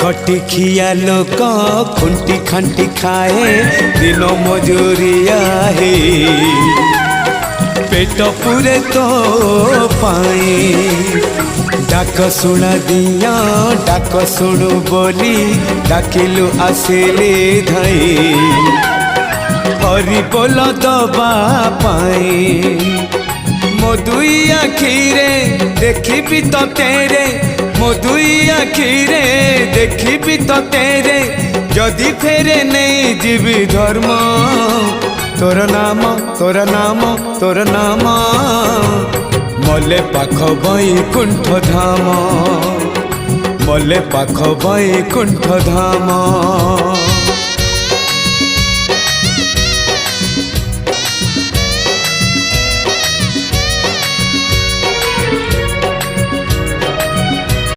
खटिखिया लोक खुंटी खांटी खाए दिन मजूरिया हे पेट पूरे तो पाए डाक शुणा दिया डाक शुणु बोली डाकिलु आसिले धाई हरि बोल दबा पाए मो दुई आखिरे देखी तो तेरे मो दुई आखिरे देखी तो तेरे जदि फेरे नहीं जीवी धर्म तोर नाम तोर नाम तोर नाम मले पाख बैकुंठ धाम मले पाख बैकुंठ धाम।